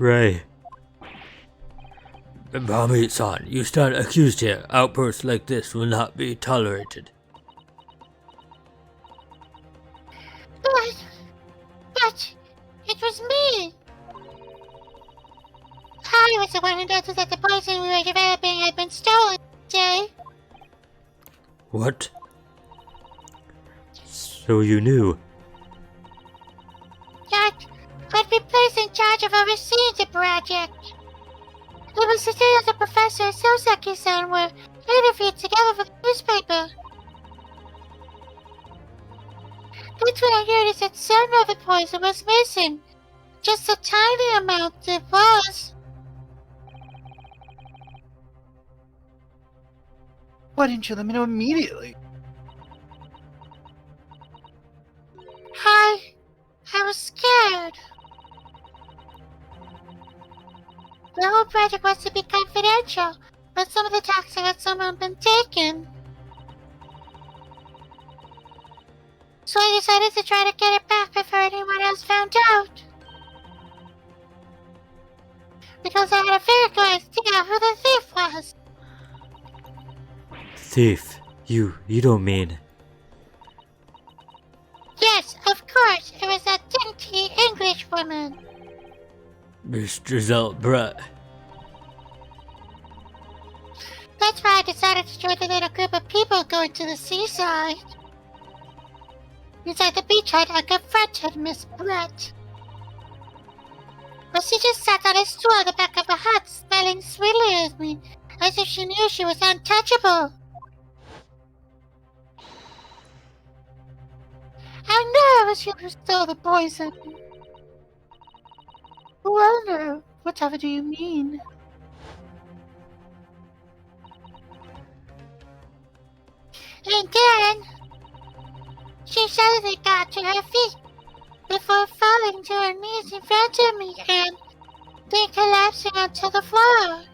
Ray. Mami-san, you stand accused here. Outbursts like this will not be tolerated. But it was me. I was the one who noticed that the poison we were developing had been stolen today. What? So you knew? That I'd been placed in charge of overseeing the project. It was the day that the Professor and Sosaki-san were interviewed together for the newspaper. That's when I noticed that some of the poison was missing. Just a tiny amount it was. Why didn't you let me know immediately? I was scared. The whole project was to be confidential, but some of the toxin had somehow been taken. So I decided to try to get it back before anyone else found out. Because I had a very good idea who the thief was. Thief? You don't mean... Yes, of course, it was that dainty English woman. Miss Giselle Brett. That's why I decided to join the little group of people going to the seaside. Inside the beach hut, I confronted Miss Brett. But she just sat on a stool at the back of the hut, smiling sweetly at me, as if she knew she was untouchable. I know it was you who stole the poison. Well, no. Whatever do you mean? And then, she suddenly got to her feet before falling to her knees in front of me and then collapsing onto the floor.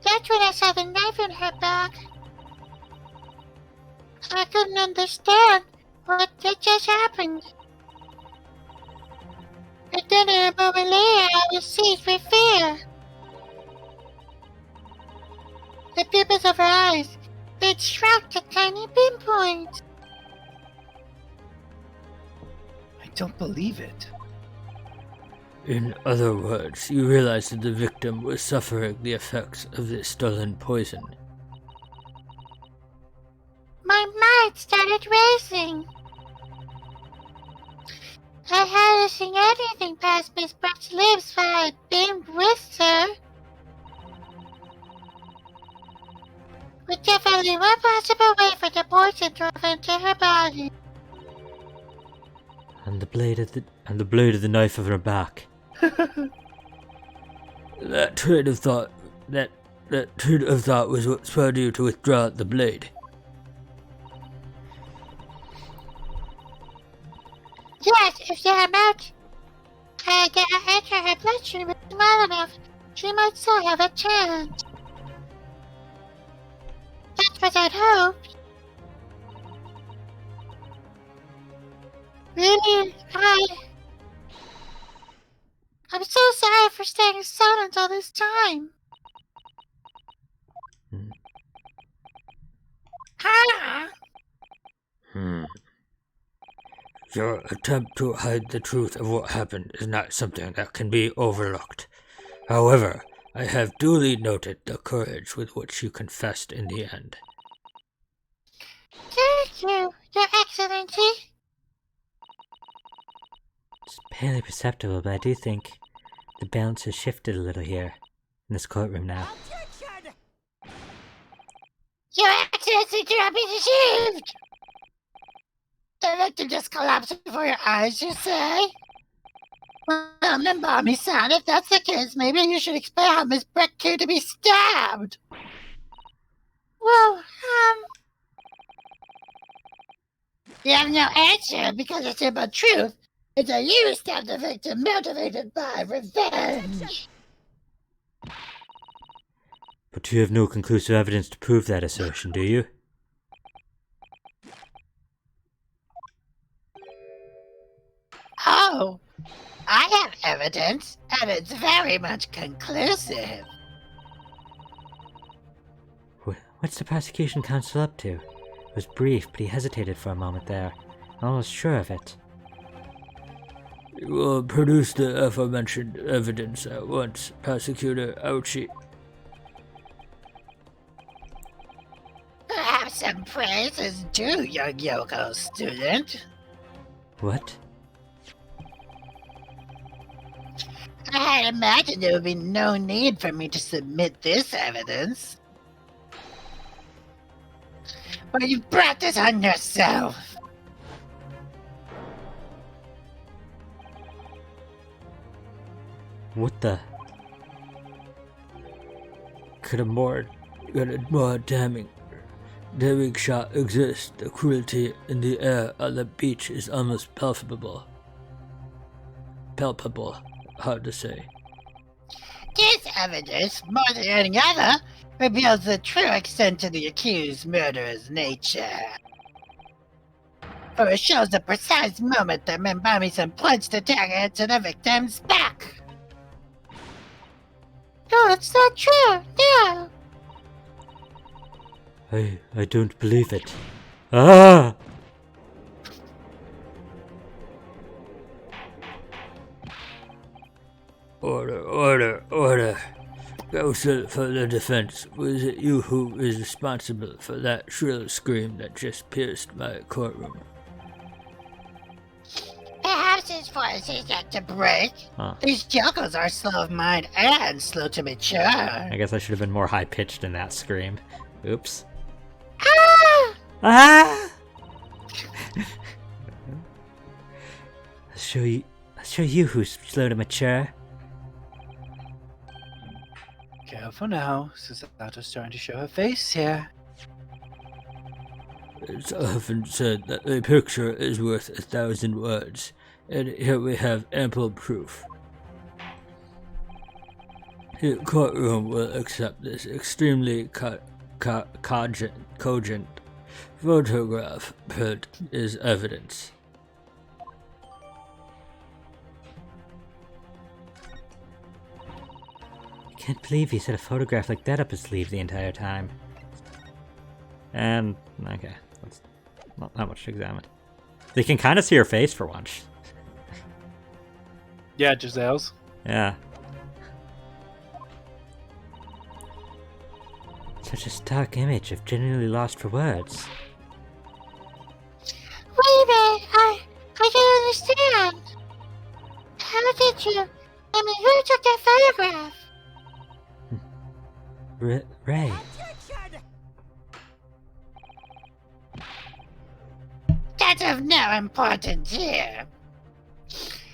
That's when I saw the knife in her back. I couldn't understand what had just happened. And then a moment later, I was seized with fear. The pupils of her eyes, they'd shrunk to tiny pinpoints. I don't believe it. In other words, you realized that the victim was suffering the effects of this stolen poison. My mind started racing. I hadn't seen anything past Miss Brett's lips while I'd been with her. But definitely one possible way for the poison to have entered her body. And the blade of the knife of her back. That train of thought was what spurred you to withdraw the blade. Yes, if the amount that enter her bloodstream is small enough, she might still have a chance. That's what I'd hoped. Really, I'm so sorry for staying silent all this time. Your attempt to hide the truth of what happened is not something that can be overlooked. However, I have duly noted the courage with which you confessed in the end. Thank you, Your Excellency. It's barely perceptible, but I do think the balance has shifted a little here in this courtroom now. Your Excellency, do not be deceived! The victim just collapsed before your eyes, you say? Well, Nambami-san, if that's the case, maybe you should explain how Miss Brett came to be stabbed. Well, you have no answer because it's about truth. It's a you stabbed the victim motivated by revenge. But you have no conclusive evidence to prove that assertion, do you? Oh, evidence, and it's very much conclusive. What's the prosecution counsel up to? It was brief, but he hesitated for a moment there. I'm almost sure of it. You will produce the aforementioned evidence at once, Prosecutor Ouchie. Perhaps some praise is due, young Yoko student. What? I had imagined there would be no need for me to submit this evidence. But you brought this on yourself. What the? Could a more damning shot exist? The cruelty in the air on the beach is almost palpable. Hard to say. This evidence, more than any other, reveals the true extent of the accused's murderous nature. For it shows the precise moment that Membami-san plunged the dagger into the victim's back. No, it's not true. No. I don't believe it. Ah! Order. Counsel for the defense, was it you who is responsible for that shrill scream that just pierced my courtroom? Perhaps his voice is yet to break. Huh. These Yokos are slow of mind and slow to mature. I guess I should have been more high-pitched in that scream. Oops. Ah! Ah! I'll show you who's slow to mature. Careful now, Susato's starting to show her face here. It's often said that a picture is worth 1,000 words, and here we have ample proof. The courtroom will accept this extremely cogent photograph print as evidence. I can't believe he's had a photograph like that up his sleeve the entire time. And, okay, that's not that much to examine. They can kind of see her face for once. Yeah, Giselle's. Yeah. Such a stark image, I've genuinely lost for words. Wait a minute, I don't understand. How did you? I mean, who took that photograph? Ray. That's of no importance here.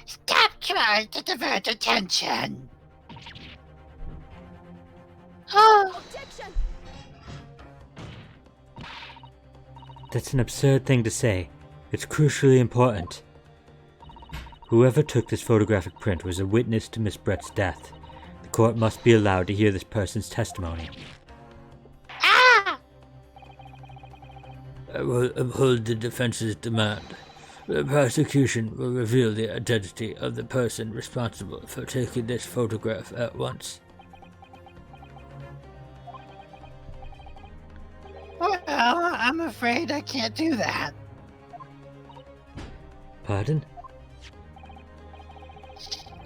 Stop trying to divert attention. Oh, That's an absurd thing to say. It's crucially important. Whoever took this photographic print was a witness to Miss Brett's death. The court must be allowed to hear this person's testimony. ah! I will uphold the defense's demand. The prosecution will reveal the identity of the person responsible for taking this photograph at once. Well, I'm afraid I can't do that. Pardon?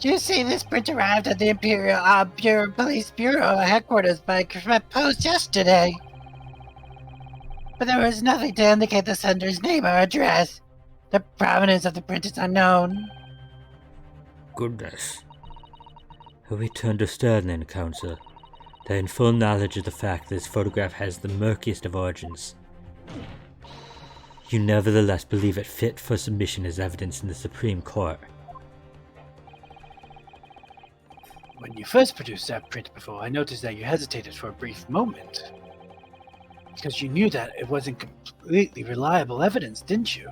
You see, this print arrived at the Imperial Police Bureau headquarters by post yesterday. But there was nothing to indicate the sender's name or address. The provenance of the print is unknown. Goodness. Are we to understand then, Counsel, that in full knowledge of the fact that this photograph has the murkiest of origins, you nevertheless believe it fit for submission as evidence in the Supreme Court? When you first produced that print before, I noticed that you hesitated for a brief moment. Because you knew that it wasn't completely reliable evidence, didn't you?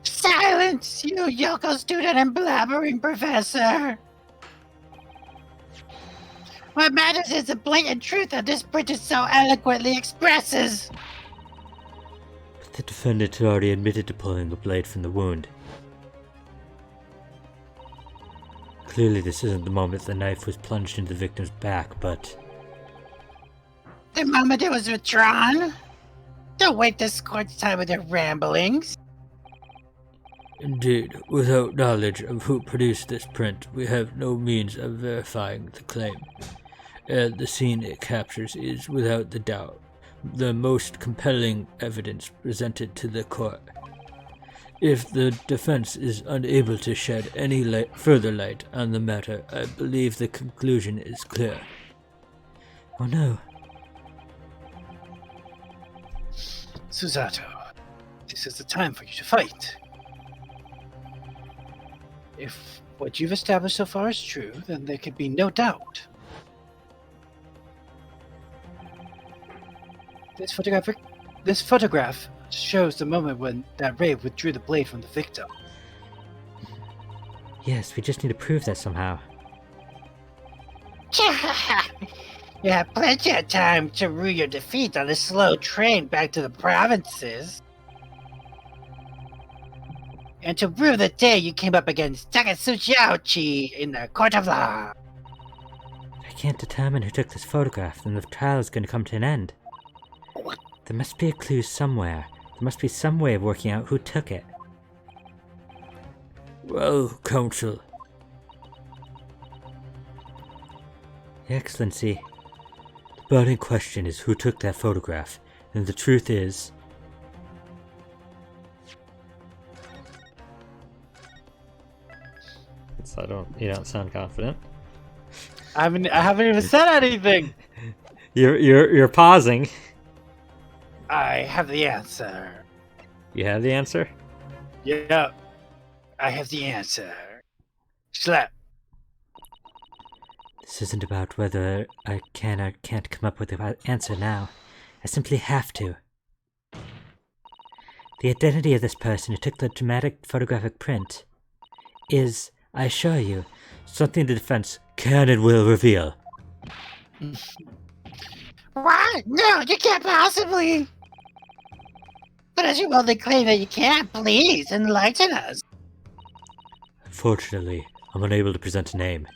Silence, you Yoko student and blabbering professor! What matters is the blatant truth that this print so eloquently expresses. But the defendant had already admitted to pulling the blade from the wound. Clearly this isn't the moment the knife was plunged into the victim's back, but... The moment it was withdrawn? Don't waste this court's time with your ramblings. Indeed, without knowledge of who produced this print, we have no means of verifying the claim. And the scene it captures is, without the doubt, the most compelling evidence presented to the court. If the defense is unable to shed any further light on the matter, I believe the conclusion is clear. Oh no. Susato, this is the time for you to fight. If what you've established so far is true, then there can be no doubt. This photograph shows the moment when that Ray withdrew the blade from the victim. Yes, we just need to prove that somehow. You have plenty of time to rue your defeat on the slow train back to the provinces. And to rue the day you came up against Takatsuchi Aochi in the court of law. I can't determine who took this photograph, then the trial is going to come to an end. What? There must be a clue somewhere. There must be some way of working out who took it. Well, Counsel. Your Excellency, the burning question is who took that photograph, and the truth is... You don't sound confident. I haven't even said anything. You're pausing. I have the answer. You have the answer? Yeah, I have the answer. Slap. This isn't about whether I can or can't come up with an answer now. I simply have to. The identity of this person who took the dramatic photographic print is, I assure you, something the defense can and will reveal. What? No, you can't possibly. But as you boldly claim that you can't, please enlighten us. Unfortunately, I'm unable to present a name.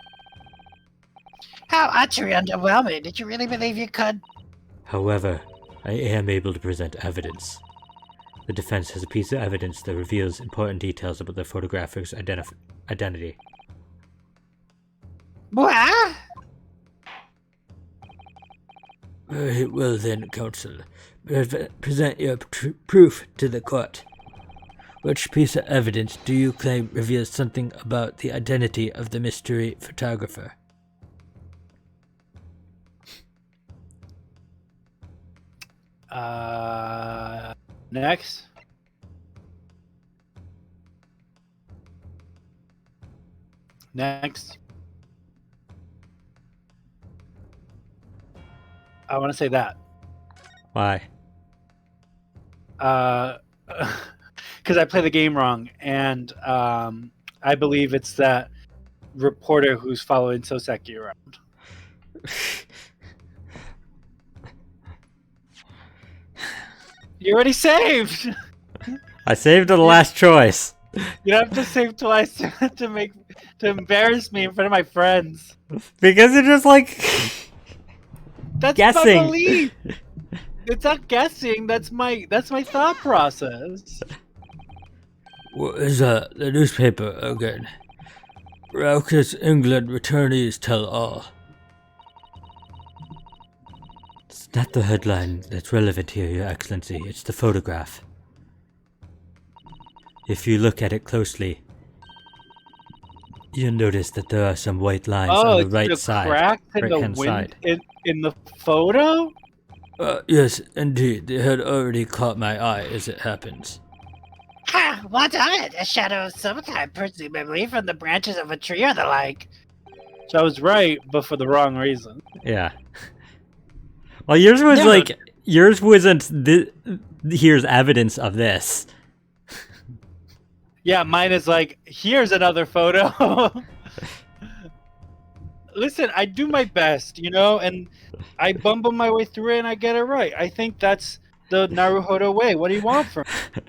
How utterly underwhelming. Did you really believe you could? However, I am able to present evidence. The defense has a piece of evidence that reveals important details about the photographer's identity. What? Very well then, Counsel. Present your proof to the court. Which piece of evidence do you claim reveals something about the identity of the mystery photographer? Next. Next. I want to say that. Why? Because I play the game wrong, and I believe it's that reporter who's following Soseki around. You already saved! I saved the last choice. You have to save twice to embarrass me in front of my friends. Because it's just like... That's guessing. my belief. It's not guessing. That's my thought process. What is that? The newspaper again. Raucous England returnees tell all. It's not the headline that's relevant here, Your Excellency. It's the photograph. If you look at it closely, you'll notice that there are some white lines on the right side, right-hand side. In the photo? Yes, indeed. They had already caught my eye as it happens. Ha! What of it? A shadow of some kind, presumably from the branches of a tree or the like. So I was right, but for the wrong reason. Yeah. Well, yours was yours wasn't. Here's evidence of this. Yeah, mine is like, here's another photo. Listen, I do my best, and I bumble my way through it and I get it right. I think that's the Naruhodo way. What do you want from me?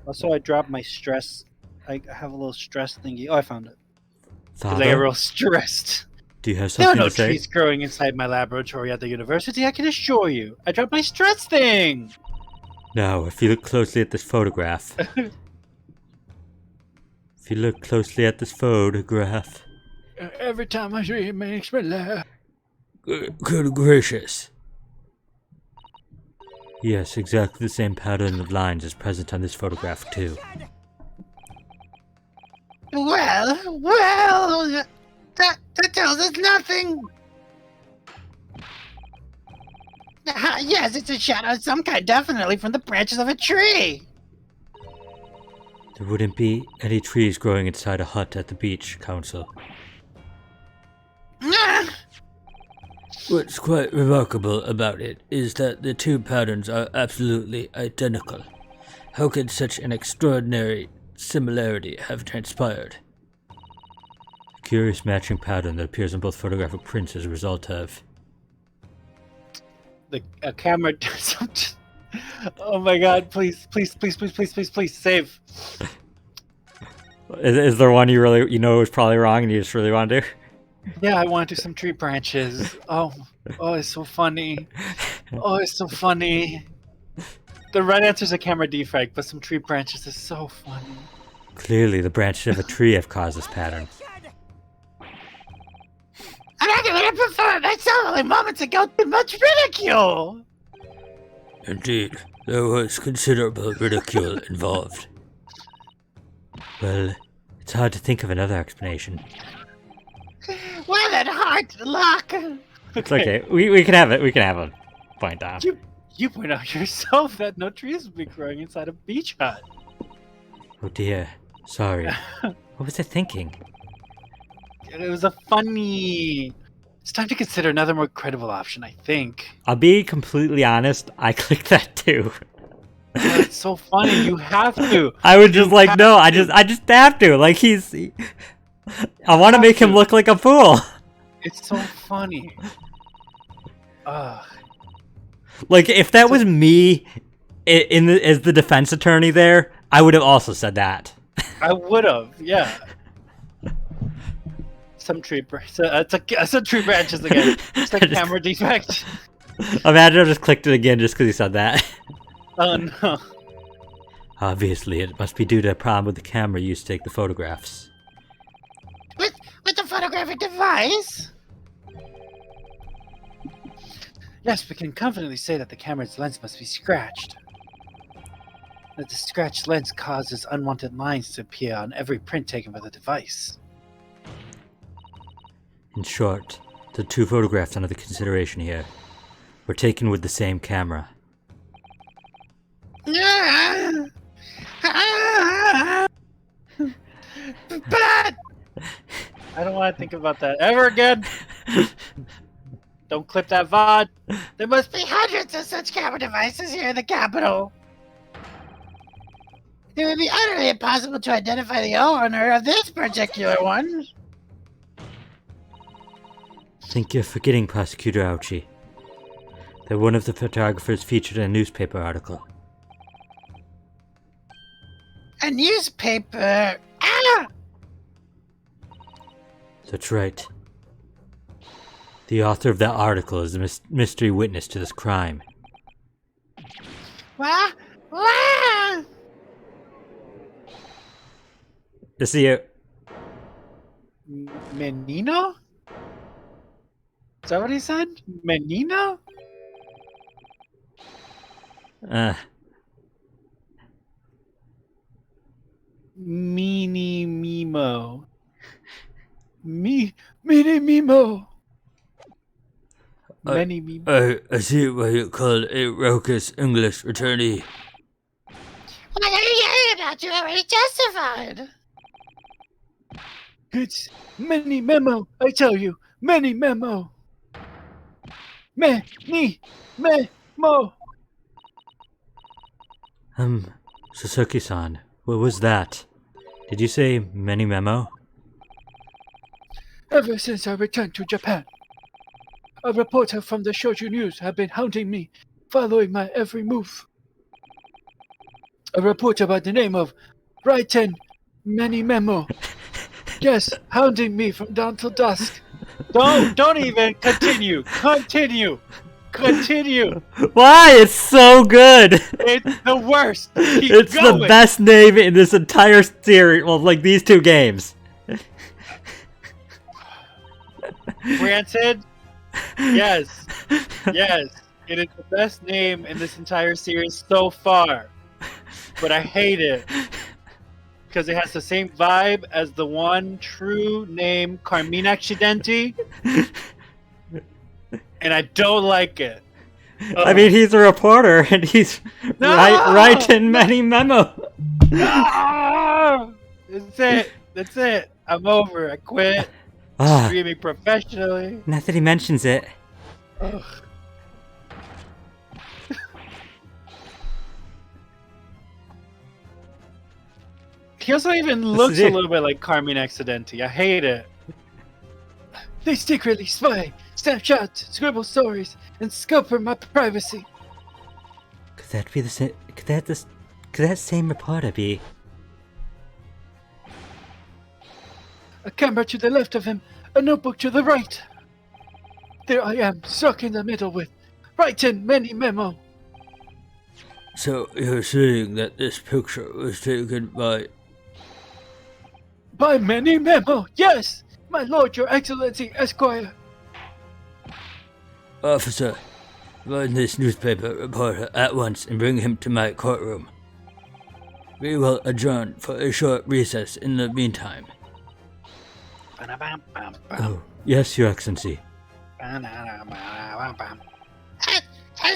Also, I dropped my stress. I have a little stress thingy. Oh, I found it. He's like a Father, real stressed. do you have There are something no to say? trees growing inside my laboratory at the university, I can assure you. I dropped my stress thing! Now, if you look closely at this photograph. Every time I see it makes me laugh. Good gracious. Yes, exactly the same pattern of lines is present on this photograph, too. Well, that tells us nothing. Yes, it's a shadow of some kind, definitely from the branches of a tree. There wouldn't be any trees growing inside a hut at the beach, Council. Ah, What's quite remarkable about it is that the two patterns are absolutely identical. How could such an extraordinary similarity have transpired? A curious matching pattern that appears in both photographic prints as a result of... A camera does something. Oh my god, please, save. Is there one you know is probably wrong and you just really want to do? Yeah, I want to do some tree branches. Oh, it's so funny. Oh, it's so funny. The right answer is a camera defect, but some tree branches is so funny. Clearly, the branches of a tree have caused this pattern. I'm not gonna perform myself only moments ago. Too much ridicule. Indeed, there was considerable ridicule involved. Well, it's hard to think of another explanation. Well, then, hard luck. It's okay. We can have it. We can have a point down. You point out yourself that no trees would be growing inside a beach hut. Oh dear. Sorry. What was I thinking? It was a funny. It's time to consider another more credible option, I think. I'll be completely honest. I clicked that too. It's so funny. You have to. I was just like, no. I just have to. Like I want to make him look like a fool. It's so funny. Ugh. Like if that was me, as the defense attorney there, I would have also said that. I would have, yeah. Some tree some tree branches again. It's a camera defect. Imagine I just clicked it again just because he said that. Oh no. Obviously, it must be due to a problem with the camera used to take the photographs. With the photographic device? Yes, we can confidently say that the camera's lens must be scratched. That the scratched lens causes unwanted lines to appear on every print taken by the device. In short, the two photographs under the consideration here were taken with the same camera. But I don't want to think about that ever again. Don't clip that VOD. there must be hundreds of such camera devices here in the capital. It would be utterly impossible to identify the owner of this particular one. I think you're forgetting, Prosecutor Ouchie, that one of the photographers featured in a newspaper article. A newspaper. Ah! That's right. The author of that article is a mystery witness to this crime. What? What? This is you. Menino? Is that what he said? Menino? Meanie Mimo. Mini Mimo. Many Mimo. I see why you call a raucous English attorney. What are you yelling about? You already testified. It's many memo, I tell you. Many memo. Many memo. Suzuki-san, what was that? Did you say many memo? Ever since I returned to Japan, a reporter from the Shoujo News had been hounding me, following my every move. A reporter by the name of Raiten Many Memo. Yes, hounding me from dawn till dusk. Don't even continue. Continue. Why? It's so good. It's the worst. Keep It's going. the best name in this entire series. Well, like these two games. Granted, yes, it is the best name in this entire series so far, but I hate it because it has the same vibe as the one true name, Carmine Accidenti, and I don't like it. I mean, he's a reporter and he's writing many memos. No! That's it. I'm over. I quit. Streaming professionally. Not that he mentions it. Ugh. He also even looks a little bit like Carmine Accidenti. I hate it. They secretly spy, snapshot, scribble stories, and scupper my privacy. Could that be the same? Could that same reporter be? A camera to the left of him, a notebook to the right. There I am, stuck in the middle with writing many memo. So you're saying that this picture was taken by... By many memo, yes! My lord, your excellency, Esquire. Officer, find this newspaper reporter at once and bring him to my courtroom. We will adjourn for a short recess in the meantime. Oh, yes, Your Excellency. As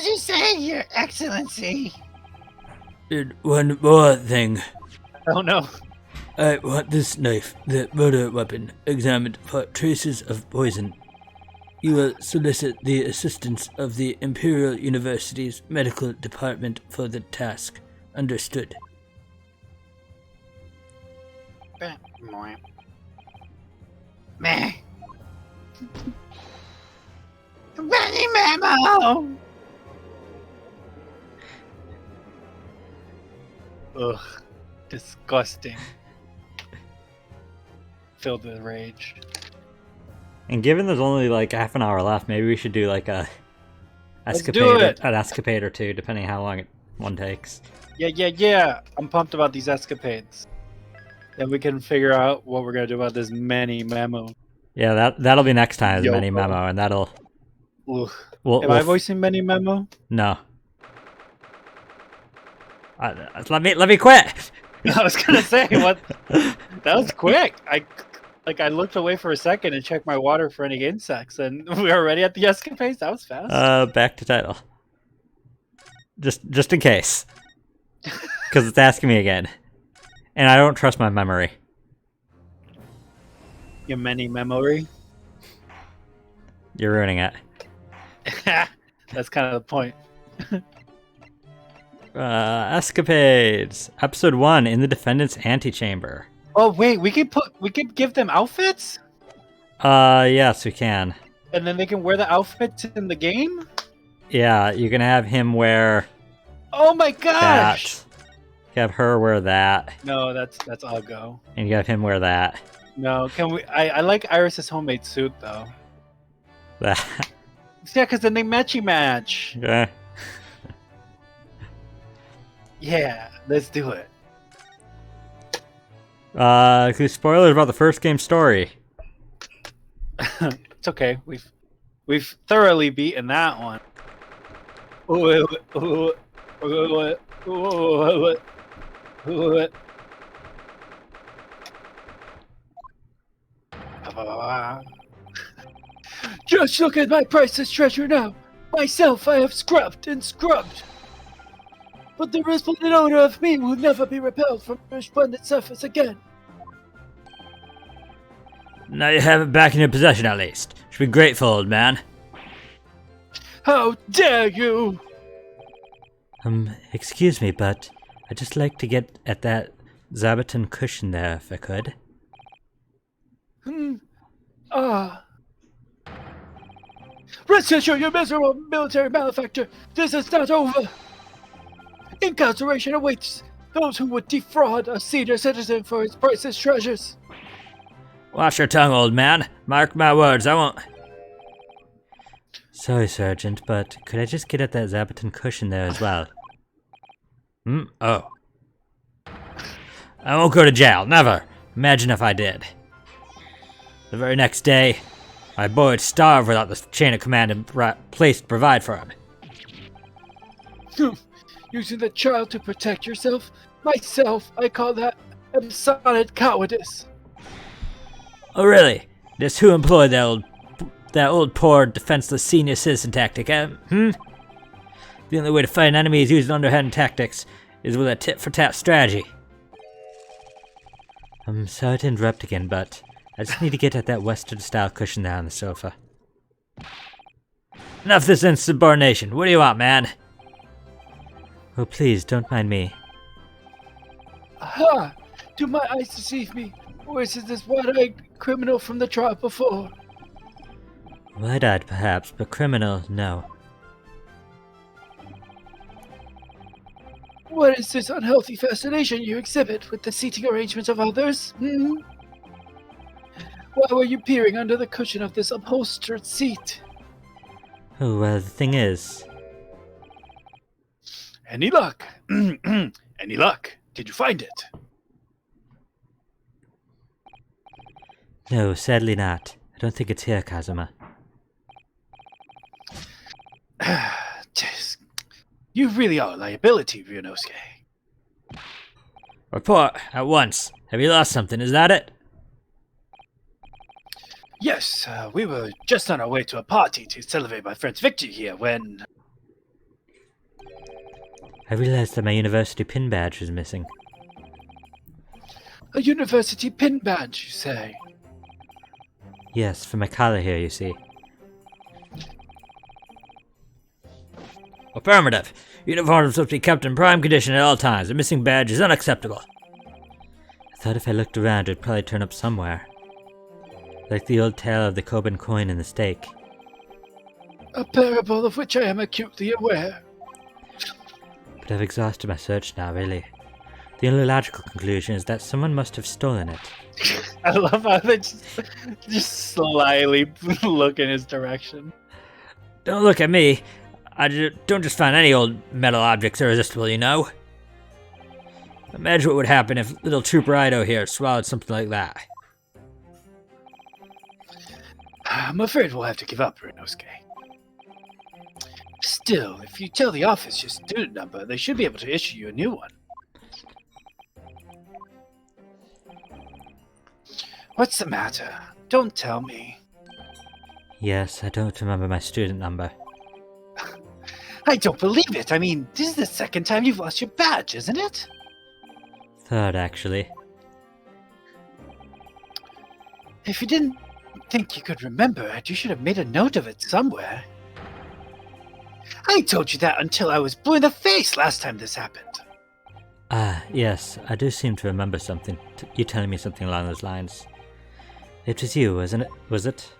you say, Your Excellency. And one more thing. Oh no. I want this knife, the murder weapon, examined for traces of poison. You will solicit the assistance of the Imperial University's medical department for the task. Understood. Meh. Many memo! Ugh. Disgusting. Filled with rage. And given there's only like half an hour left, maybe we should do like a an escapade or two, depending how long one takes. Yeah. I'm pumped about these escapades. Then we can figure out what we're gonna do about this many memo. Yeah, that'll be next time, the mini memo, and that'll. Ugh. Am I voicing many memo? No. Let me quit. I was gonna say what. That was quick. I looked away for a second and checked my water for any insects, and we were already at the escapades. That was fast. Back to title. Just in case, because it's asking me again, and I don't trust my memory. Your many memory. You're ruining it. That's kind of the point. Escapades, episode 1 in the defendant's antechamber. Oh wait, we could give them outfits, yes, we can. and then they can wear the outfits in the game. Yeah, you can have him wear. Oh my gosh! That. You have her wear that. No, that's Uggo. And you have him wear that. No, can we? I like Iris's homemade suit though. That. Yeah, because then they matchy match. Yeah. Yeah, let's do it. Spoilers about the first game story. It's okay. We've thoroughly beaten that one. Just look at my priceless treasure now. Myself I have scrubbed and scrubbed. But the resplendent odor of me will never be repelled from the resplendent surface again. Now you have it back in your possession at least. Should be grateful, old man. How dare you! Excuse me, but I'd just like to get at that Zabaton cushion there, if I could. Rest assured, you miserable military malefactor, this is not over! Incarceration awaits those who would defraud a senior citizen for his priceless treasures. Watch your tongue, old man. Mark my words, I won't. Sorry, Sergeant, but could I just get at that Zabuton cushion there as well? Oh. I won't go to jail, never. Imagine if I did. The very next day, my boy would starve without the chain of command and place to provide for him. Using the child to protect yourself? Myself, I call that absolute cowardice. Oh, really? Just who employed that old poor defenseless senior citizen tactic, eh? The only way to fight an enemy is using underhand tactics, is with a tit-for-tat strategy. I'm sorry to interrupt again, but I just need to get at that Western-style cushion there on the sofa. Enough of this insubordination. What do you want, man? Oh, please, don't mind me. Aha! Do my eyes deceive me? Or is it this wide-eyed criminal from the trial before? Wide-eyed, perhaps, but criminal, no. What is this unhealthy fascination you exhibit with the seating arrangements of others? Why were you peering under the cushion of this upholstered seat? Oh, well, the thing is... Any luck? Any luck? Did you find it? No, sadly not. I don't think it's here, Kazuma. You really are a liability, Ryunosuke. Report, at once. Have you lost something, is that it? Yes, we were just on our way to a party to celebrate my friend's victory here when... I realized that my university pin badge was missing. A university pin badge, you say? Yes, for my collar here, you see. Affirmative. Uniforms are supposed to be kept in prime condition at all times. A missing badge is unacceptable. I thought if I looked around, it'd probably turn up somewhere. Like the old tale of the Koban coin and the stake. A parable of which I am acutely aware. But I've exhausted my search now, really. The only logical conclusion is that someone must have stolen it. I love how they just slyly look in his direction. Don't look at me. Don't just find any old metal objects irresistible, you know? Imagine what would happen if little Trooper Ido here swallowed something like that. I'm afraid we'll have to give up, Ryunosuke. Still, if you tell the office your student number, they should be able to issue you a new one. What's the matter? Don't tell me. Yes, I don't remember my student number. I don't believe it. I mean, this is the second time you've lost your badge, isn't it? Third, actually. If you didn't think you could remember it, you should have made a note of it somewhere. I told you that until I was blue in the face last time this happened. Ah, yes, I do seem to remember something. You telling me something along those lines. It was you, wasn't it? Was it?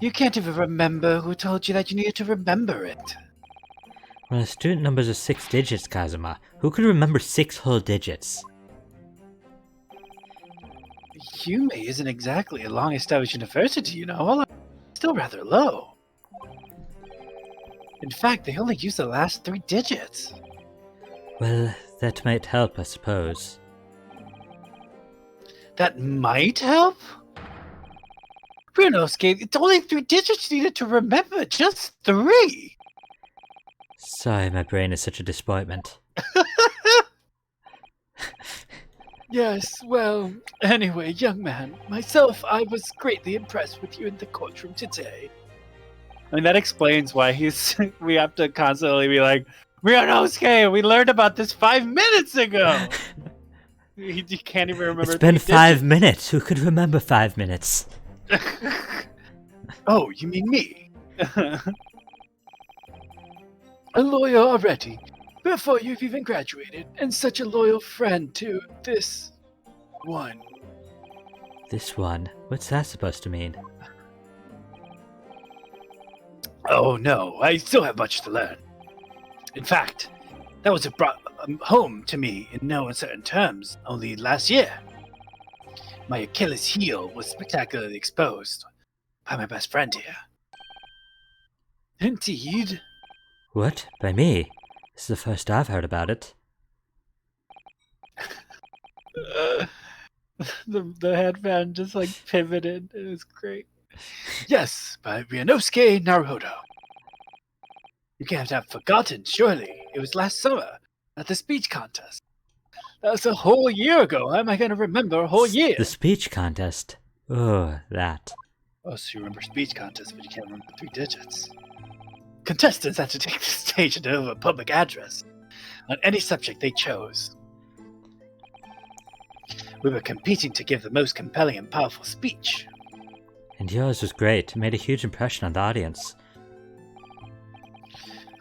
You can't even remember who told you that you needed to remember it. Well, student numbers are 6 digits, Kazuma. Who could remember 6 whole digits? Yume isn't exactly a long-established university, you know. All still rather low. In fact, they only use the last 3 digits. Well, that might help, I suppose. That might help? Ryunosuke, it's only 3 digits you needed to remember. Just 3. Sorry, my brain is such a disappointment. Yes, well, anyway, young man, myself, I was greatly impressed with you in the courtroom today. I mean, that explains why we have to constantly be like, Ryunosuke, we learned about this 5 minutes ago! You can't even remember. It's been 5 minutes. Who could remember 5 minutes? Oh, you mean me? A lawyer already, before you've even graduated, and such a loyal friend to this one. This one? What's that supposed to mean? Oh no, I still have much to learn. In fact, that was brought home to me in no uncertain terms only last year. My Achilles heel was spectacularly exposed by my best friend here. Indeed. What? By me? This is the first I've heard about it. The headband just like pivoted. It was great. Yes, by Ryunosuke Naruhodo. You can't have forgotten, surely. It was last summer at the speech contest. That was a whole year ago. How am I going to remember a whole year? The speech contest. Oh, that. Oh, so you remember speech contest, but you can't remember 3 digits. Contestants had to take the stage and deliver a public address on any subject they chose. We were competing to give the most compelling and powerful speech. And yours was great. It made a huge impression on the audience.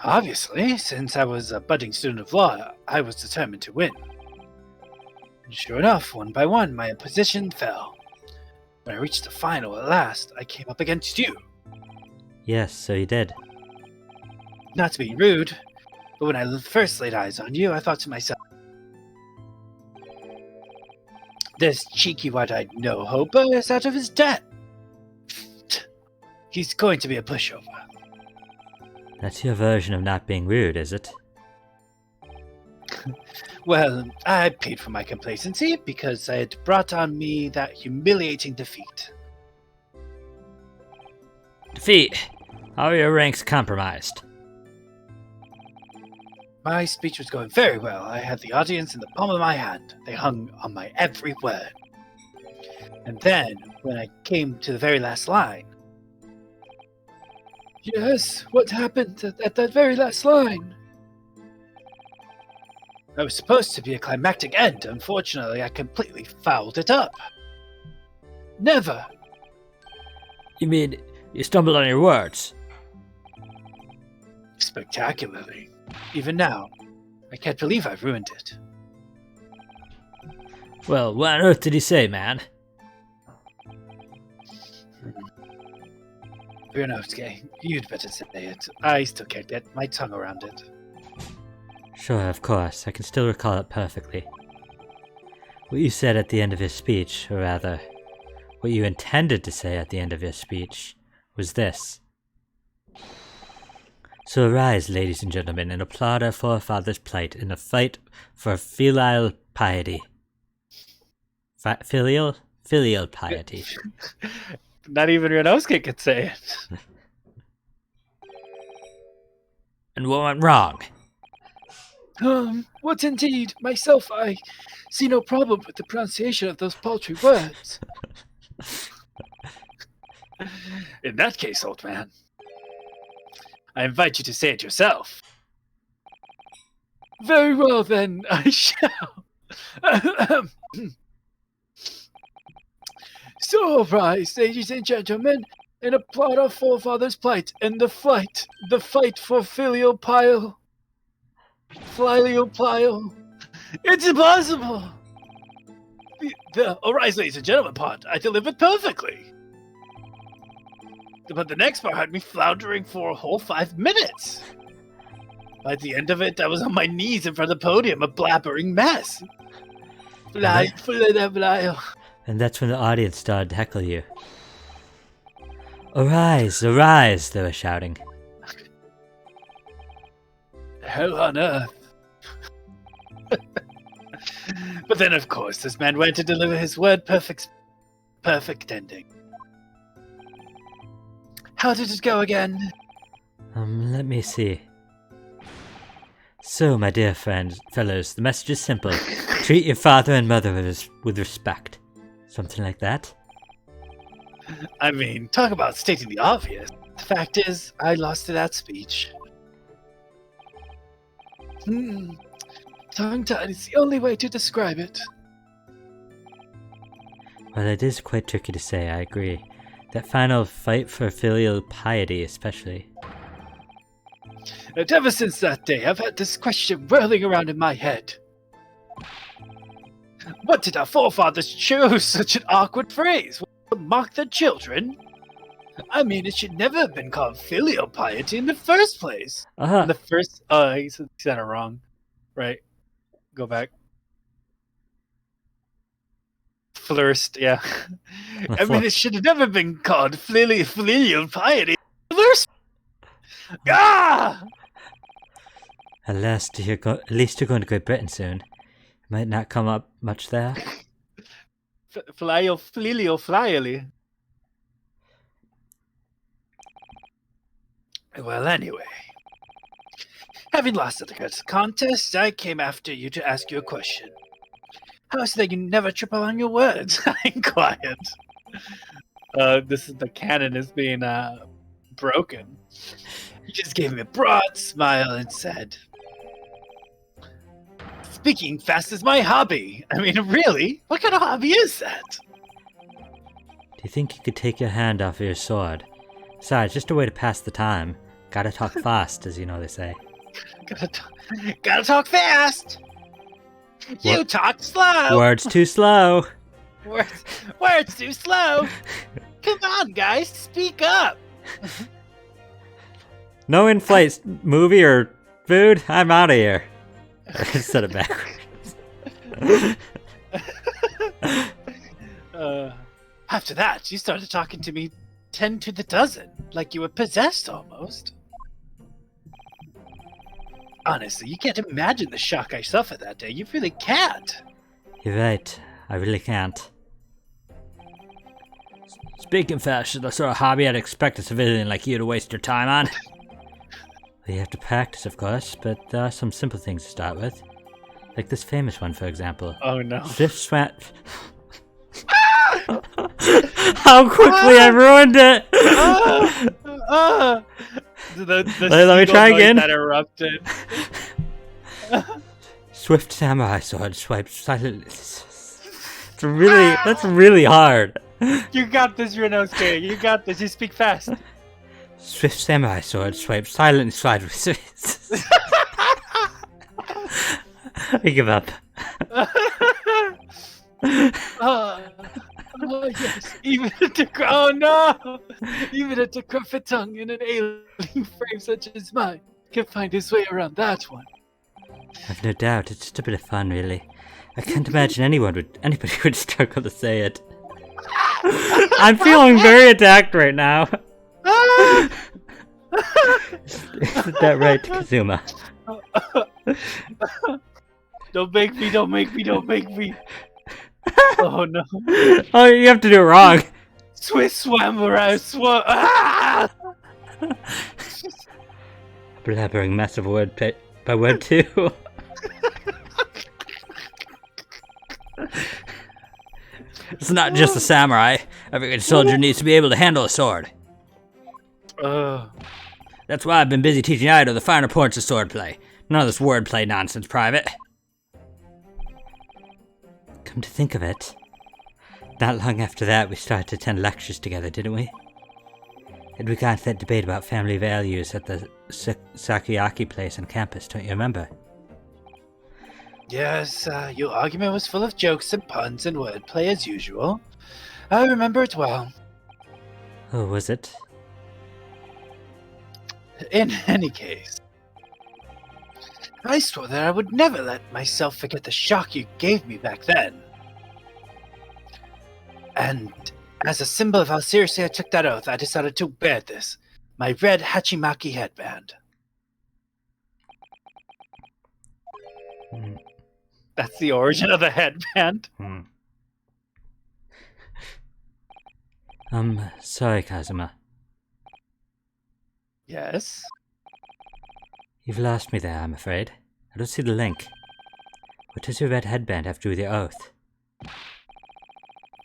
Obviously, since I was a budding student of law, I was determined to win. And sure enough, one by one, my opposition fell. When I reached the final at last, I came up against you. Yes, so you did. Not to be rude, but when I first laid eyes on you, I thought to myself, this cheeky white-eyed no-hoper is out of his depth. He's going to be a pushover. That's your version of not being rude, is it? Well, I paid for my complacency because I had brought on me that humiliating defeat. Defeat. How are your ranks compromised? My speech was going very well. I had the audience in the palm of my hand. They hung on my every word. And then, when I came to the very last line... Yes, what happened at that very last line? That was supposed to be a climactic end. Unfortunately, I completely fouled it up. Never. You mean you stumbled on your words? Spectacularly. Even now, I can't believe I've ruined it. Well, what on earth did he say, man? Ryunosuke, you'd better say it. I still can't get my tongue around it. Sure, of course. I can still recall it perfectly. What you said at the end of your speech, or rather, what you intended to say at the end of your speech, was this. So arise, ladies and gentlemen, and applaud our forefathers' plight in the fight for filial piety. Filial piety. Not even Ryunosuke could say it. And what went wrong? What indeed? Myself, I see no problem with the pronunciation of those paltry words. In that case, old man, I invite you to say it yourself. Very well, then, I shall. So rise, ladies and gentlemen, and applaud our forefathers' plight in the fight for filial piety. It's impossible! The arise, ladies and gentlemen part, I delivered perfectly. But the next part had me floundering for a whole 5 minutes. By the end of it, I was on my knees in front of the podium, a blabbering mess. And that's when the audience started to heckle you. Arise, arise, they were shouting. Hell on earth. But then, of course, this man went to deliver his word perfect ending. How did it go again? Let me see. So, my dear fellows, the message is simple. Treat your father and mother with respect. Something like that? I mean, talk about stating the obvious. The fact is, I lost to that speech. Tongue-tied is the only way to describe it. Well, it is quite tricky to say, I agree. That final fight for filial piety, especially. And ever since that day, I've had this question whirling around in my head. What did our forefathers choose such an awkward phrase? Mock their children? I mean, it should never have been called filial piety in the first place. Uh-huh. In the first, he said it wrong. Right. Go back. Flirst, yeah. I mean, it should have never been called filial piety. Flirst! Ah! At least you're going to Great Britain soon. Might not come up much there. Filial filially. Well, anyway. Having lost the contest, I came after you to ask you a question. How is it that you never trip on your words? I'm quiet. This is the canon is being broken. He just gave me a broad smile and said, "Speaking fast is my hobby." I mean, really? What kind of hobby is that? Do you think you could take your hand off of your sword? Besides, just a way to pass the time. Gotta talk fast, as you know they say. Gotta talk fast. You talk slow. Words too slow. Words too slow. Come on, guys, speak up. No in-flight movie or food. I'm out of here. Said it backwards. After that, you started talking to me 10 to the dozen, like you were possessed almost. Honestly, you can't imagine the shock I suffered that day. You really can't. You're right. I really can't. Speaking fast is the sort of hobby I'd expect a civilian like you to waste your time on. Well, you have to practice, of course, but there are some simple things to start with. Like this famous one, for example. Oh no. Swift swat. How quickly I ruined it! Let me try again. That erupted. Swift samurai sword swiped silently. That's really hard. You got this, Renosuke. You got this. You speak fast. Swift samurai sword swiped silently sideways. I give up. Oh yes, even oh no! Even a decrepit tongue in an alien frame such as mine can find his way around that one. I've no doubt. It's just a bit of fun, really. I can't imagine anybody would struggle to say it. I'm feeling very attacked right now. Isn't that right, Kazuma? Don't make me, don't make me, don't make me. Oh no. Oh, you have to do it wrong. Swiss swam around, ah! Blabbering massive word by word 2. It's not just a samurai. Every good soldier needs to be able to handle a sword. That's why I've been busy teaching Ido the finer points of swordplay. None of this wordplay nonsense, Private. Come to think of it, not long after that we started to attend lectures together, didn't we? And we got into that debate about family values at the Sakayaki place on campus, don't you remember? Yes, your argument was full of jokes and puns and wordplay as usual. I remember it well. Oh, was it? In any case, I swore that I would never let myself forget the shock you gave me back then. And as a symbol of how seriously I took that oath, I decided to wear this, my red Hachimaki headband. That's the origin of the headband. Sorry, Kazuma. Yes? You've lost me there, I'm afraid. I don't see the link. What does your red headband have to do with your oath?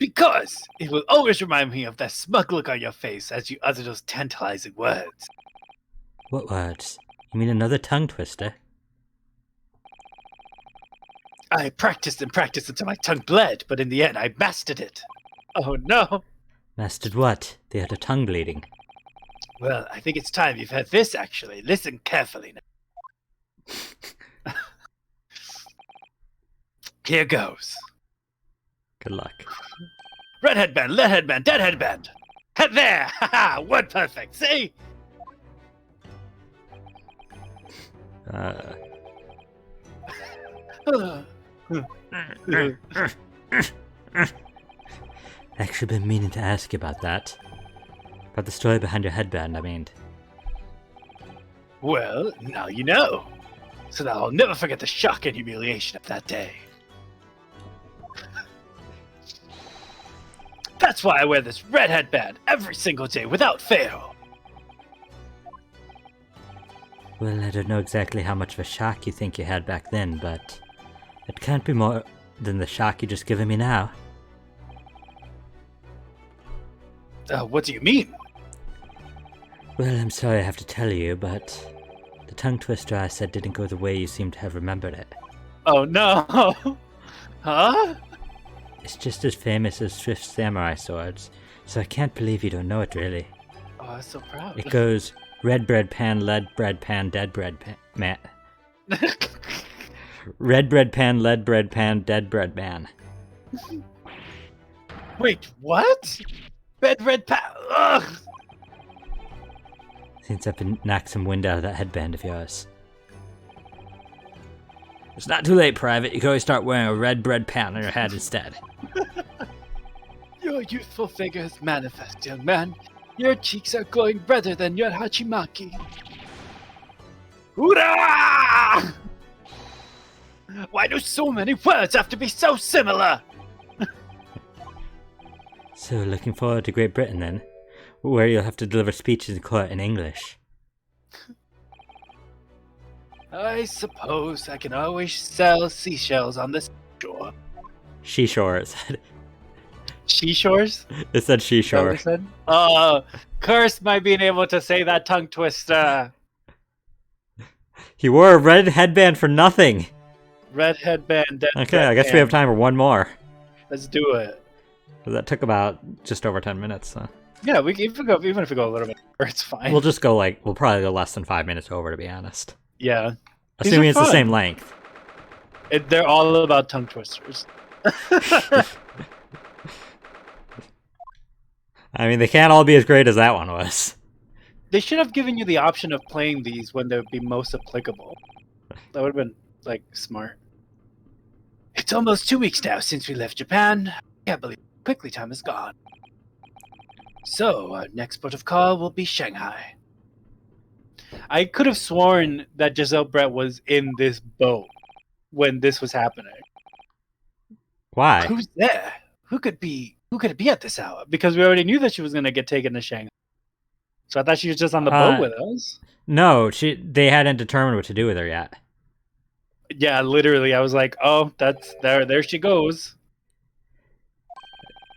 Because it will always remind me of that smug look on your face as you utter those tantalizing words. What words? You mean another tongue twister? I practiced and practiced until my tongue bled, but in the end I mastered it. Oh no! Mastered what? The other tongue bleeding. Well, I think it's time you've had this, actually. Listen carefully now. Here goes. Good luck. Red headband, lead headband, dead headband. Head there! Haha! Word perfect, see? Actually been meaning to ask you about that. About the story behind your headband, I mean. Well, now you know. So that I'll never forget the shock and humiliation of that day. That's why I wear this red headband every single day without fail. Well, I don't know exactly how much of a shock you think you had back then, but it can't be more than the shock you just given me now. What do you mean? Well, I'm sorry I have to tell you, but the tongue twister I said didn't go the way you seem to have remembered it. Oh no! Huh? It's just as famous as Swift's samurai swords, so I can't believe you don't know it, really. Oh, I'm so proud. It goes red bread pan, lead bread pan, dead bread pan, man. Red bread pan, lead bread pan, dead bread man. Wait, what? Red pat. Ugh! Seems I've been knocked some wind out of that headband of yours. It's not too late, Private. You can always start wearing a red bread pan on your head instead. Your youthful figure is manifest, young man. Your cheeks are glowing redder than your Hachimaki. Hoorah! Why do so many words have to be so similar? So, looking forward to Great Britain then, where you'll have to deliver speeches in court in English. I suppose I can always sell seashells on this shore. She-shore, it said. She-shores? It said she-shore. Curse my being able to say that tongue twister. He wore a red headband for nothing! Red headband. Dead Okay, red I guess we have time for one more. Let's do it. That took about just over 10 minutes, so. Yeah, even if we go a little bit more, it's fine. We'll probably go less than 5 minutes over, to be honest. Yeah. Assuming it's the same length. They're all about tongue twisters. I mean, they can't all be as great as that one was. They should have given you the option of playing these when they would be most applicable. That would have been, smart. It's almost 2 weeks now since we left Japan. Can't believe how quickly time has gone. So, our next port of call will be Shanghai. I could have sworn that Giselle Brett was in this boat when this was happening. Why? Who's there? Who could it be at this hour? Because we already knew that she was going to get taken to Shanghai. So I thought she was just on the boat with us. No, they hadn't determined what to do with her yet. Yeah, literally, I was like, "Oh, that's there she goes."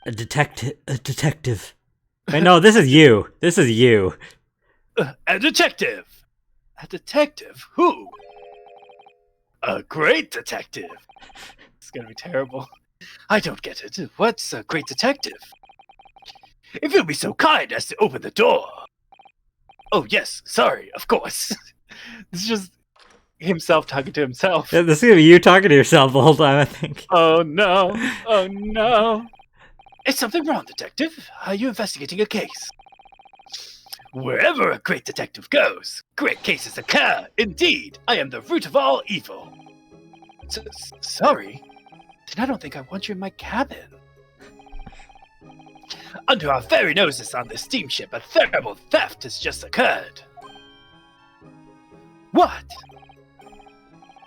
A detective. Wait, no, this is you. This is you. A detective. A detective? Who? A great detective. It's gonna be terrible. I don't get it. What's a great detective? If you'll be so kind as to open the door. Oh, yes, sorry, of course. This is just himself talking to himself. Yeah, this is gonna be you talking to yourself the whole time, I think. Oh, no. Oh, no. Is something wrong, detective? Are you investigating a case? Wherever a great detective goes, great cases occur. Indeed, I am the root of all evil. Sorry? Then I don't think I want you in my cabin. Under our very noses on this steamship, a terrible theft has just occurred. What?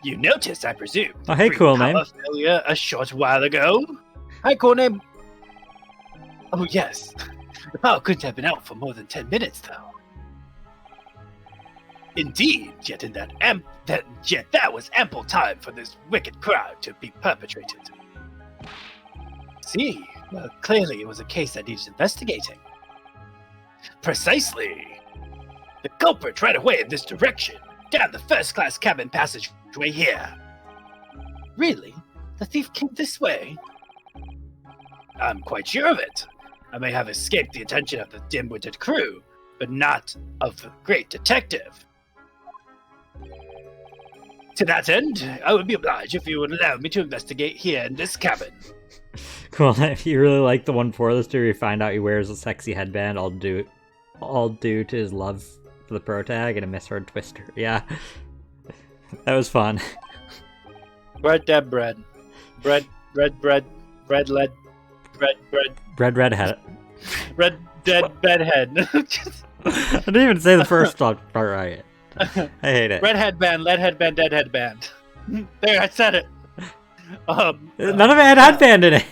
You noticed, I presume. Oh, hey, cool name. Failure a short while ago. Hi, cool name. Oh, yes. The power couldn't have been out for more than 10 minutes, though. Indeed, yet that was ample time for this wicked crime to be perpetrated. See, well, clearly it was a case that needed investigating. Precisely. The culprit ran away in this direction, down the first-class cabin passageway here. Really? The thief came this way? I'm quite sure of it. I may have escaped the attention of the dim-witted crew, but not of the great detective. To that end, I would be obliged if you would allow me to investigate here in this cabin. Cool. If you really like the one for this, do you find out he wears a sexy headband all due to his love for the protag and a misheard twister. Yeah. That was fun. Bread, dead bread. Bread, red bread, bread, lead. Redhead. Red dead bedhead. I didn't even say the first part right. I hate it. Red headband, lead headband, dead headband. There, I said it. None of it had headband in it.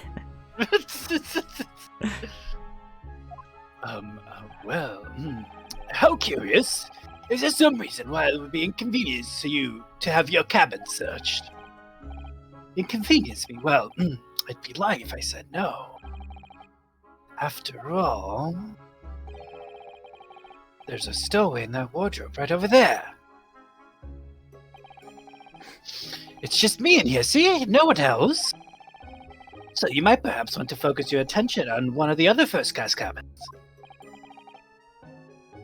Well, how curious. Is there some reason why it would be inconvenience to you to have your cabin searched? Inconvenience me? Well, I'd be lying if I said no. After all, there's a stowaway in that wardrobe right over there. It's just me in here, see? No one else. So you might perhaps want to focus your attention on one of the other first class cabins.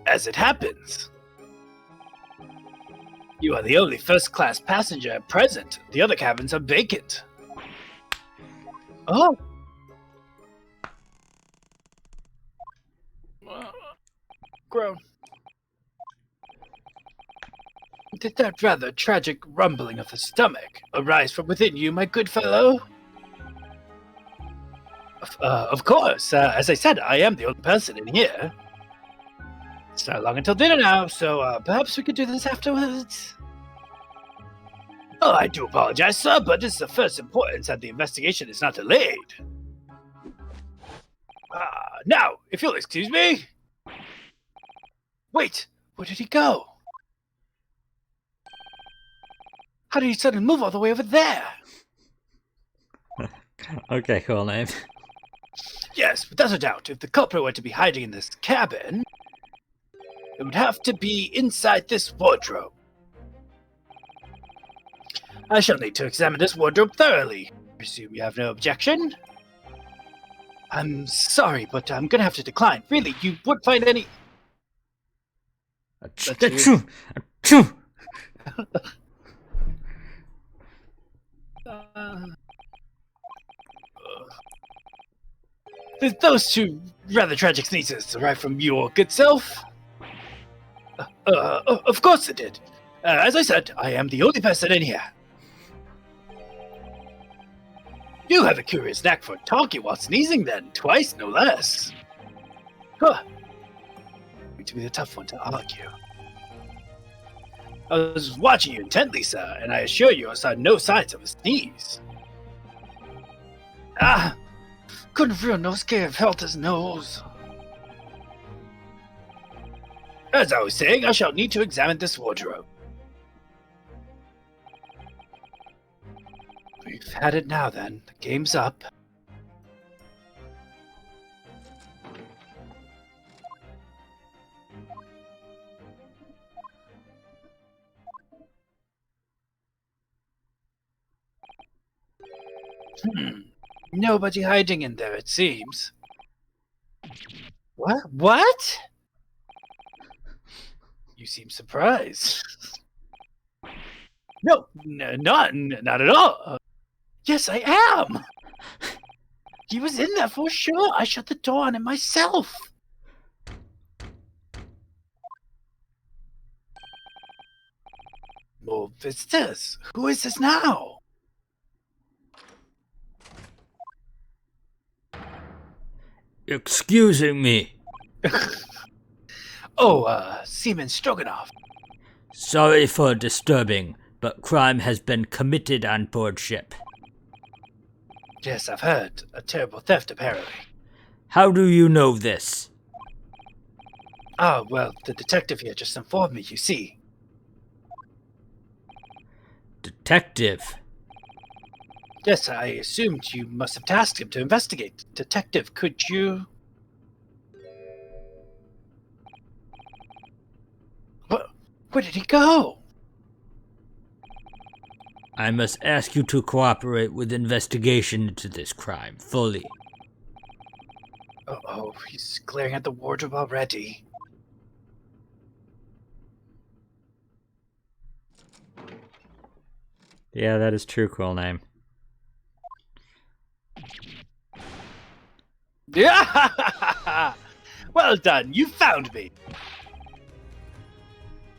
As it happens, you are the only first class passenger at present. The other cabins are vacant. Oh. Groan. Did that rather tragic rumbling of the stomach arise from within you, my good fellow? Of course. As I said, I am the only person in here. It's not long until dinner now, so perhaps we could do this afterwards. Oh, I do apologize, sir, but this is of first importance that the investigation is not delayed. Now, if you'll excuse me. Wait, where did he go? How did he suddenly move all the way over there? Okay, cool name. Yes, without a doubt, if the culprit were to be hiding in this cabin, it would have to be inside this wardrobe. I shall need to examine this wardrobe thoroughly. I presume you have no objection? I'm sorry, but I'm gonna have to decline. Really, you wouldn't find any... Achoo! Achoo! Those two rather tragic sneezes arrived from your good self? Of course it did. As I said, I am the only person in here. You have a curious knack for talking while sneezing then, twice no less. Huh. Going to be a tough one to argue. I was watching you intently, sir, and I assure you I saw no signs of a sneeze. Couldn't feel no scare of felt his nose. As I was saying, I shall need to examine this wardrobe. We've had it now then. The game's up. Nobody hiding in there, it seems. What? What? You seem surprised. No, not at all. Yes, I am. He was in there for sure. I shut the door on him myself. More visitors. Who is this now? Excusing me. Seaman Stroganoff. Sorry for disturbing, but crime has been committed on board ship. Yes, I've heard. A terrible theft, apparently. How do you know this? Well, the detective here just informed me, you see. Detective? Yes, I assumed you must have tasked him to investigate. Detective, could you... Where did he go? I must ask you to cooperate with investigation into this crime fully. He's glaring at the wardrobe already. Yeah, that is true, cool name. Yeah! Well done, you found me.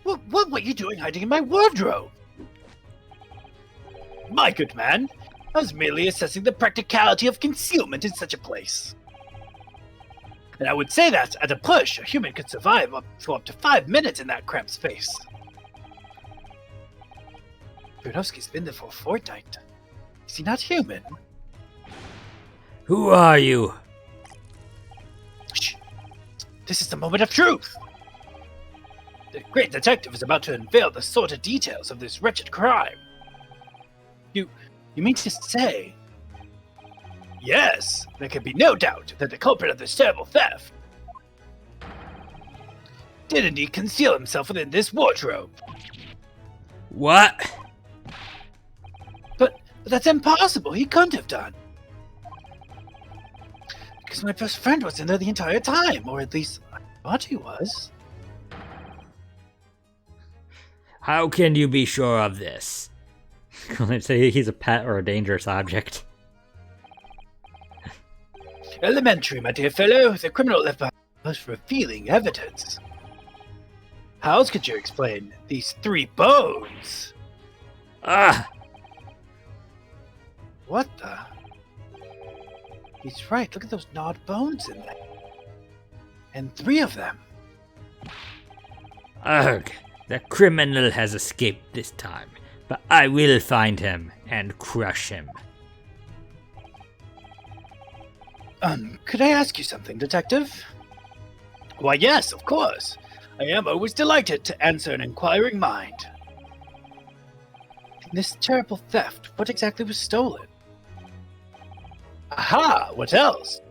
What were you doing hiding in my wardrobe? My good man, I was merely assessing the practicality of concealment in such a place. And I would say that, at a push, a human could survive for up to 5 minutes in that cramped space. Bernowski's been there for a fortnight. Is he not human? Who are you? Shh! This is the moment of truth! The great detective is about to unveil the sordid details of this wretched crime. You mean to say... Yes, there can be no doubt that the culprit of this terrible theft did indeed conceal himself within this wardrobe. What? But that's impossible. He couldn't have done. Because my best friend was in there the entire time, or at least I thought he was. How can you be sure of this? Let's say he's a pet or a dangerous object. Elementary, my dear fellow. The criminal left behind most revealing evidence. How else could you explain these 3 bones? Ah! What the? He's right. Look at those gnawed bones in there. And 3 of them. Ugh! The criminal has escaped this time, but I will find him and crush him. Could I ask you something, Detective? Why, yes, of course. I am always delighted to answer an inquiring mind. In this terrible theft, what exactly was stolen? Aha! What else?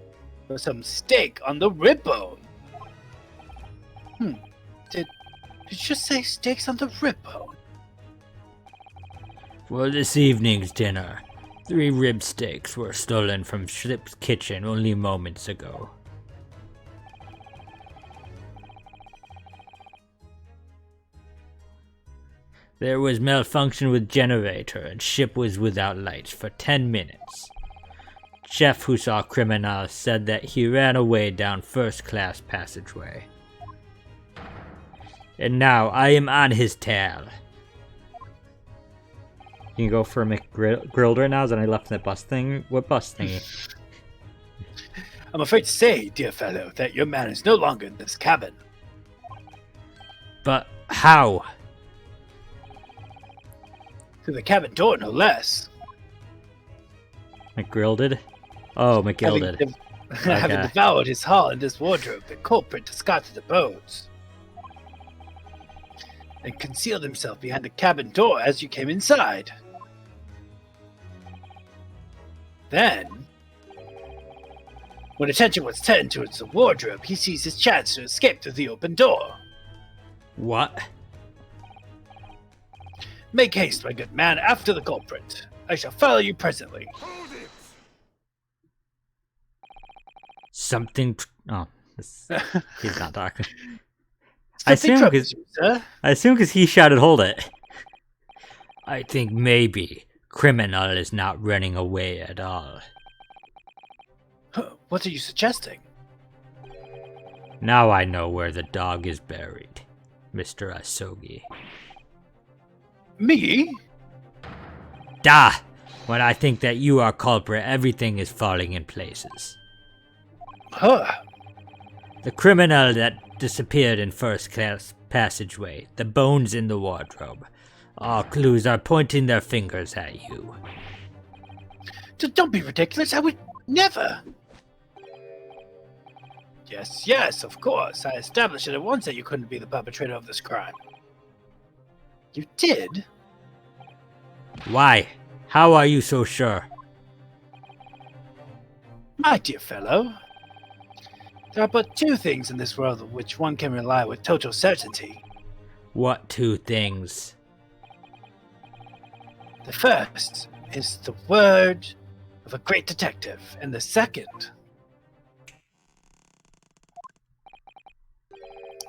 There was some steak on the rib bone. Did you just say steaks on the rib bone? For this evening's dinner, 3 rib steaks were stolen from Schlip's kitchen only moments ago. There was malfunction with generator and ship was without lights for 10 minutes. Chef who saw criminal said that he ran away down first-class passageway. And now I am on his tail. You can go for McGrilled right now, then I left that bus thing. What bus thingy? I'm afraid to say, dear fellow, that your man is no longer in this cabin. But how? Through the cabin door, no less. McGrilled? Oh, McGilded. Having devoured his haul in this wardrobe, the culprit discarded the bones and concealed himself behind the cabin door as you came inside. Then, when attention was turned towards the wardrobe, he seized his chance to escape through the open door. What? Make haste, my good man, after the culprit. I shall follow you presently. Something... Oh, he's not talking. Something troubles you, sir. I assume because he shouted, "Hold it." I think maybe criminal is not running away at all. What are you suggesting? Now I know where the dog is buried, Mr. Asogi. Me? Da! When I think that you are culprit, everything is falling in places. Huh. The criminal that disappeared in first-class passageway, the bones in the wardrobe. All clues are pointing their fingers at you. Don't be ridiculous. I would never. Yes, of course. I established it at once that you couldn't be the perpetrator of this crime. You did? Why? How are you so sure? My dear fellow, there are but 2 things in this world of which one can rely with total certainty. What 2 things? The first is the word of a great detective, and the second...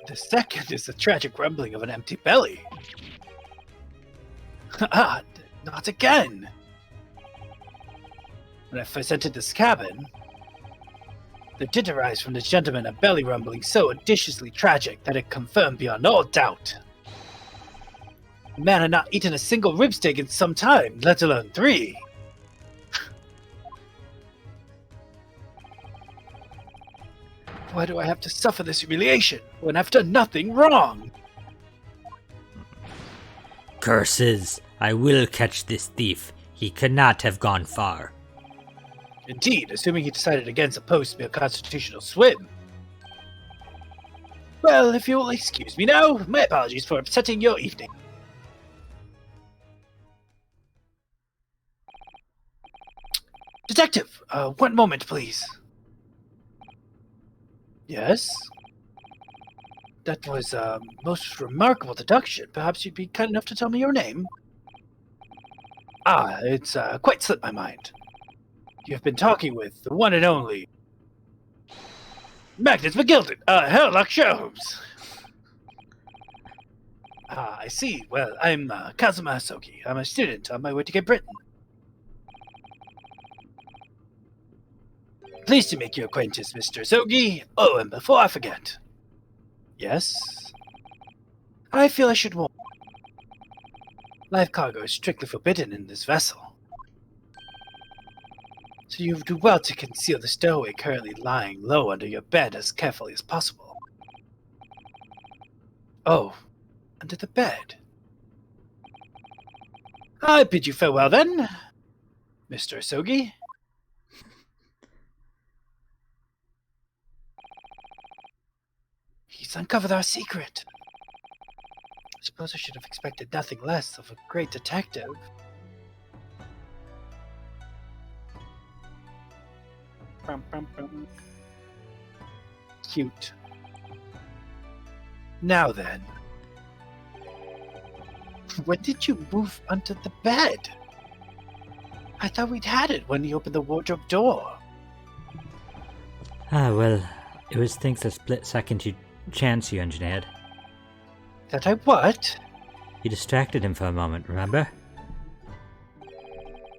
The second is the tragic rumbling of an empty belly. Ah, not again! When I first entered this cabin, there did arise from this gentleman a belly rumbling so odiously tragic that it confirmed beyond all doubt. The man had not eaten a single rib steak in some time, let alone 3. Why do I have to suffer this humiliation when I've done nothing wrong? Curses! I will catch this thief. He cannot have gone far. Indeed, assuming he decided against a post-meal constitutional swim. Well, if you'll excuse me now, my apologies for upsetting your evening. Detective, 1 moment, please. Yes? That was a most remarkable deduction. Perhaps you'd be kind enough to tell me your name? Ah, it's quite slipped my mind. You've been talking with the one and only Magnus McGilden, Herlock Sholmes. Ah, I see. Well, I'm Kazuma Hasoki. I'm a student on my way to Great Britain. Pleased to make your acquaintance, Mr. Hasoki. Oh, and before I forget. Yes? I feel I should warn. Live cargo is strictly forbidden in this vessel. So you do well to conceal the stowaway currently lying low under your bed as carefully as possible. Oh, under the bed. I bid you farewell then, Mr. Hasogi. He's uncovered our secret. I suppose I should have expected nothing less of a great detective. Cute. Now then. When did you move under the bed? I thought we'd had it when you opened the wardrobe door. Ah, well, it was things a split second chance you engineered. That I what? You distracted him for a moment, remember?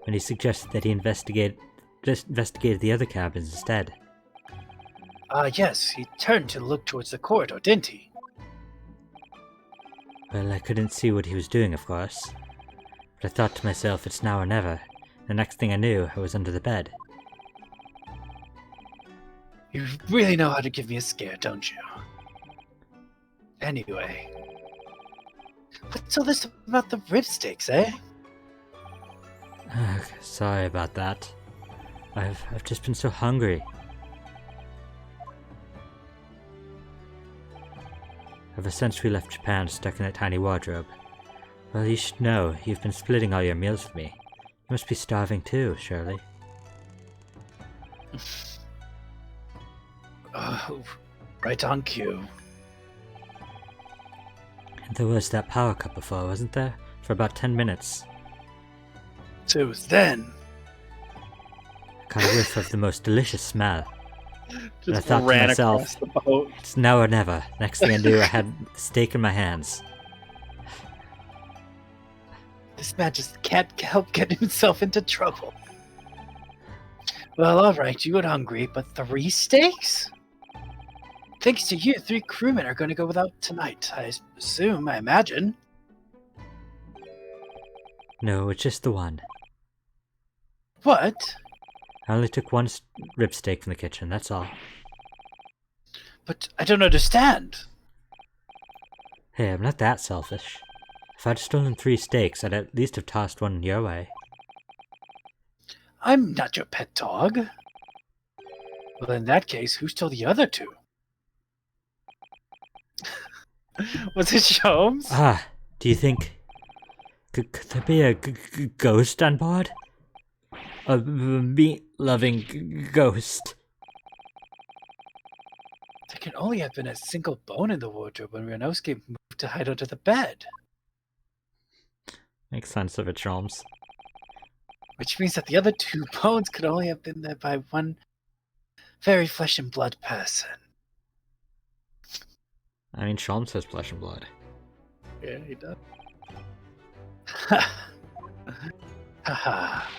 When he suggested that he investigated the other cabins instead. Ah, yes, he turned to look towards the corridor, didn't he? Well, I couldn't see what he was doing, of course. But I thought to myself, it's now or never. The next thing I knew, I was under the bed. You really know how to give me a scare, don't you? Anyway. What's all this about the rib steaks, eh? Sorry about that. I've just been so hungry. Ever since we left Japan stuck in that tiny wardrobe. Well, you should know, you've been splitting all your meals with me. You must be starving too, surely. Oh, right on cue. And there was that power cut before, wasn't there? For about 10 minutes. So it was then. I got a whiff of the most delicious smell. Just I thought to ran myself, across the boat. It's now or never. Next thing I knew, I had the steak in my hands. This man just can't help getting himself into trouble. Well, alright, you got hungry, but 3 steaks? Thanks to you, 3 crewmen are going to go without tonight, I assume, I imagine. No, it's just the one. What? I only took one rib steak from the kitchen, that's all. But I don't understand. Hey, I'm not that selfish. If I'd stolen 3 steaks, I'd at least have tossed one your way. I'm not your pet dog. Well, in that case, who stole the other 2? Was it Sholmes? Ah, do you think... Could there be a ghost on board? A meat-loving ghost. There can only have been a single bone in the wardrobe when Ryunosuke moved to hide under the bed. Makes sense of it, Sholmes. Which means that the other 2 bones could only have been there by one very flesh and blood person. I mean, Sholmes has flesh and blood. Yeah, he does. Ha ha.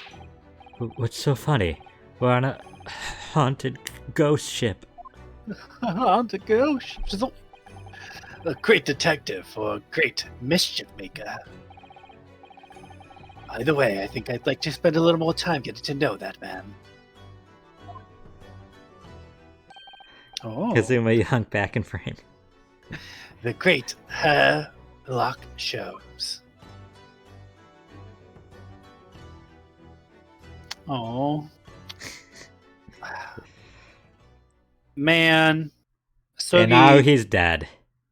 What's so funny? We're on a haunted ghost ship. Haunted ghost. A great detective or a great mischief maker. Either way, I think I'd like to spend a little more time getting to know that man. Oh, Kazuma, you hunk back in frame. the great Hairlock shows. Oh, man. So And now he's dead.